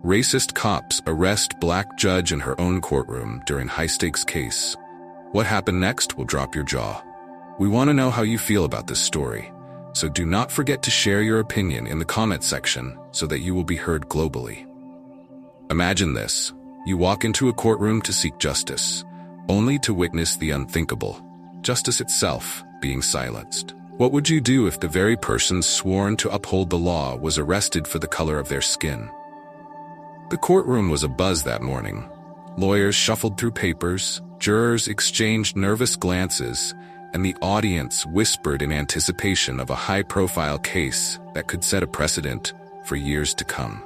Racist cops arrest black judge in her own courtroom during high-stakes case. What happened next will drop your jaw. We want to know how you feel about this story, so do not forget to share your opinion in the comment section so that you will be heard globally. Imagine this. You walk into a courtroom to seek justice, only to witness the unthinkable, justice itself being silenced. What would you do if the very person sworn to uphold the law was arrested for the color of their skin? The courtroom was abuzz that morning. Lawyers shuffled through papers, jurors exchanged nervous glances, and the audience whispered in anticipation of a high-profile case that could set a precedent for years to come.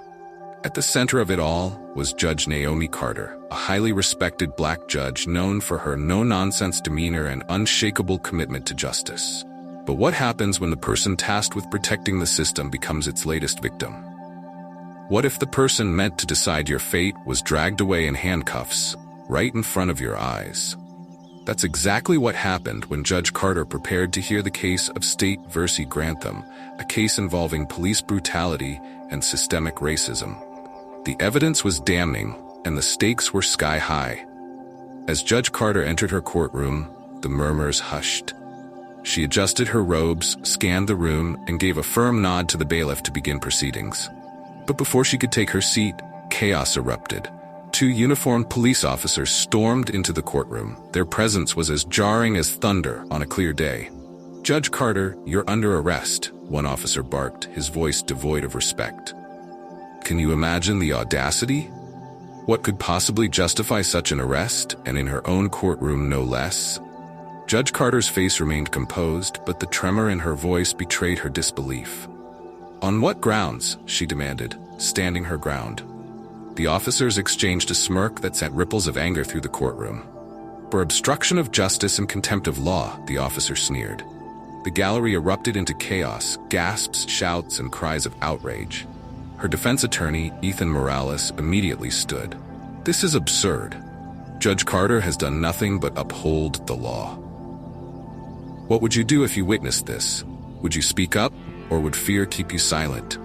At the center of it all was Judge Naomi Carter, a highly respected black judge known for her no-nonsense demeanor and unshakable commitment to justice. But what happens when the person tasked with protecting the system becomes its latest victim? What if the person meant to decide your fate was dragged away in handcuffs, right in front of your eyes? That's exactly what happened when Judge Carter prepared to hear the case of State v. Grantham, a case involving police brutality and systemic racism. The evidence was damning, and the stakes were sky-high. As Judge Carter entered her courtroom, the murmurs hushed. She adjusted her robes, scanned the room, and gave a firm nod to the bailiff to begin proceedings. But before she could take her seat, chaos erupted. 2 uniformed police officers stormed into the courtroom. Their presence was as jarring as thunder on a clear day. "Judge Carter, you're under arrest," one officer barked, his voice devoid of respect. Can you imagine the audacity? What could possibly justify such an arrest, and in her own courtroom no less? Judge Carter's face remained composed, but the tremor in her voice betrayed her disbelief. "On what grounds?" she demanded, standing her ground. The officers exchanged a smirk that sent ripples of anger through the courtroom. "For obstruction of justice and contempt of law," the officer sneered. The gallery erupted into chaos, gasps, shouts, and cries of outrage. Her defense attorney, Ethan Morales, immediately stood. "This is absurd. Judge Carter has done nothing but uphold the law." What would you do if you witnessed this? Would you speak up, or would fear keep you silent?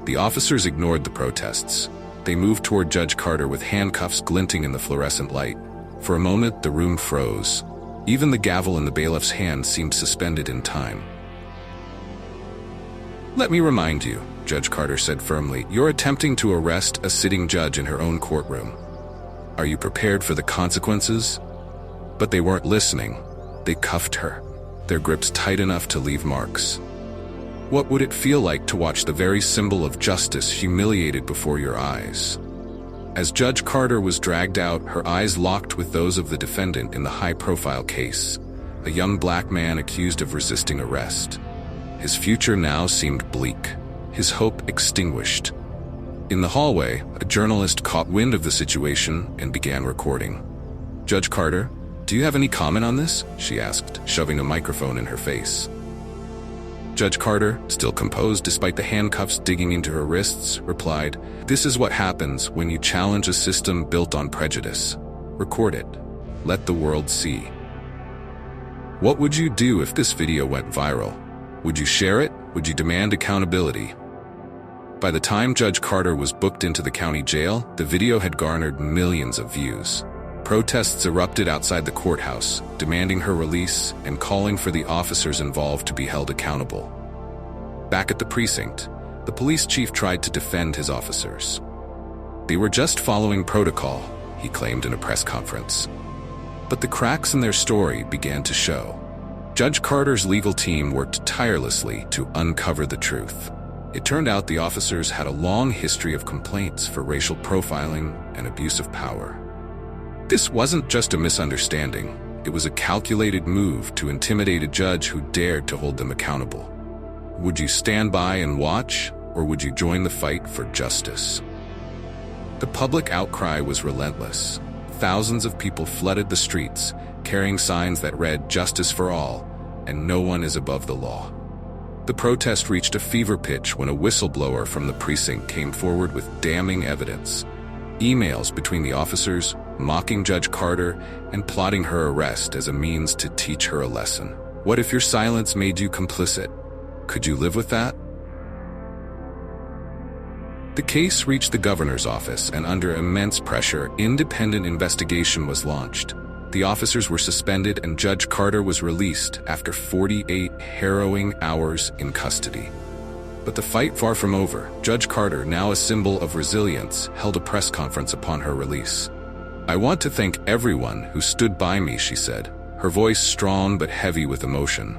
The officers ignored the protests. They moved toward Judge Carter with handcuffs glinting in the fluorescent light. For a moment, the room froze. Even the gavel in the bailiff's hand seemed suspended in time. "Let me remind you," Judge Carter said firmly, "you're attempting to arrest a sitting judge in her own courtroom. Are you prepared for the consequences?" But they weren't listening. They cuffed her, their grips tight enough to leave marks. What would it feel like to watch the very symbol of justice humiliated before your eyes? As Judge Carter was dragged out, her eyes locked with those of the defendant in the high-profile case, a young black man accused of resisting arrest. His future now seemed bleak, his hope extinguished. In the hallway, a journalist caught wind of the situation and began recording. "Judge Carter, do you have any comment on this?" she asked, shoving a microphone in her face. Judge Carter, still composed despite the handcuffs digging into her wrists, replied, "This is what happens when you challenge a system built on prejudice. Record it. Let the world see." What would you do if this video went viral? Would you share it? Would you demand accountability? By the time Judge Carter was booked into the county jail, the video had garnered millions of views. Protests erupted outside the courthouse, demanding her release and calling for the officers involved to be held accountable. Back at the precinct, the police chief tried to defend his officers. They were just following protocol, he claimed in a press conference. But the cracks in their story began to show. Judge Carter's legal team worked tirelessly to uncover the truth. It turned out the officers had a long history of complaints for racial profiling and abuse of power. This wasn't just a misunderstanding. It was a calculated move to intimidate a judge who dared to hold them accountable. Would you stand by and watch, or would you join the fight for justice? The public outcry was relentless. Thousands of people flooded the streets, carrying signs that read "Justice for all" and "No one is above the law." The protest reached a fever pitch when a whistleblower from the precinct came forward with damning evidence. Emails between the officers, mocking Judge Carter, and plotting her arrest as a means to teach her a lesson. What if your silence made you complicit? Could you live with that? The case reached the governor's office, and under immense pressure, independent investigation was launched. The officers were suspended, and Judge Carter was released after 48 harrowing hours in custody. But the fight far from over. Judge Carter, now a symbol of resilience, held a press conference upon her release. "I want to thank everyone who stood by me," she said, her voice strong but heavy with emotion.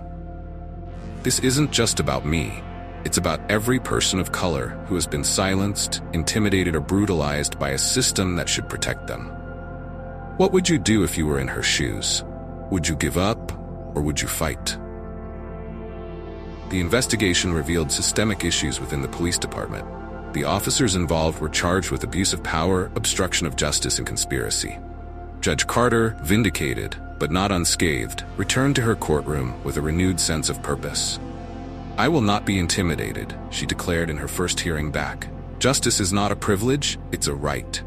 "This isn't just about me. It's about every person of color who has been silenced, intimidated, or brutalized by a system that should protect them." What would you do if you were in her shoes? Would you give up, or would you fight? The investigation revealed systemic issues within the police department. The officers involved were charged with abuse of power, obstruction of justice, and conspiracy. Judge Carter, vindicated but not unscathed, returned to her courtroom with a renewed sense of purpose. "I will not be intimidated," she declared in her first hearing back. "Justice is not a privilege, it's a right."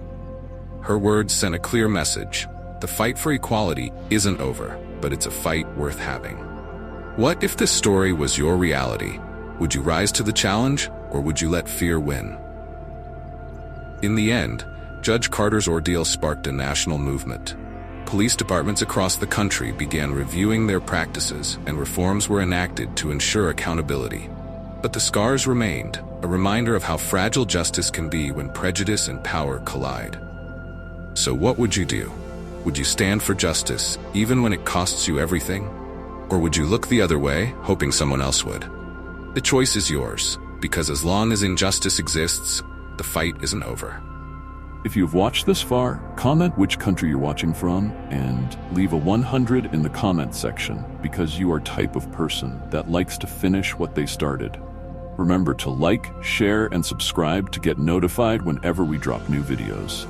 Her words sent a clear message. The fight for equality isn't over, but it's a fight worth having. What if this story was your reality? Would you rise to the challenge, or would you let fear win? In the end, Judge Carter's ordeal sparked a national movement. Police departments across the country began reviewing their practices, and reforms were enacted to ensure accountability. But the scars remained, a reminder of how fragile justice can be when prejudice and power collide. So what would you do? Would you stand for justice, even when it costs you everything? Or would you look the other way, hoping someone else would? The choice is yours, because as long as injustice exists, the fight isn't over. If you've watched this far, comment which country you're watching from, and leave a 100 in the comment section, because you are type of person that likes to finish what they started. Remember to like, share, and subscribe to get notified whenever we drop new videos.